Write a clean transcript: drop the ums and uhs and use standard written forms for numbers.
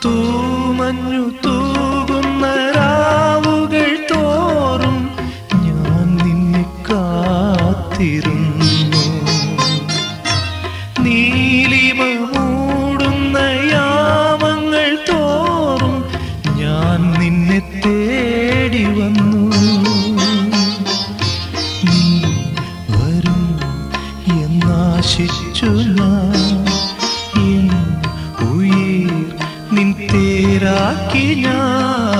തൂമഞ്ഞു തൂകുന്ന രാവുകൾ തോറും ഞാൻ നിന്നെ കാത്തിരുന്നു. നീലിമ മൂടുന്ന യാമങ്ങൾ തോറും ഞാൻ നിന്നെ തേടി വന്നു. നീ വരും എന്നാശിച്ചു ഞാൻ നിൻ തേരാക്കി ഞാൻ.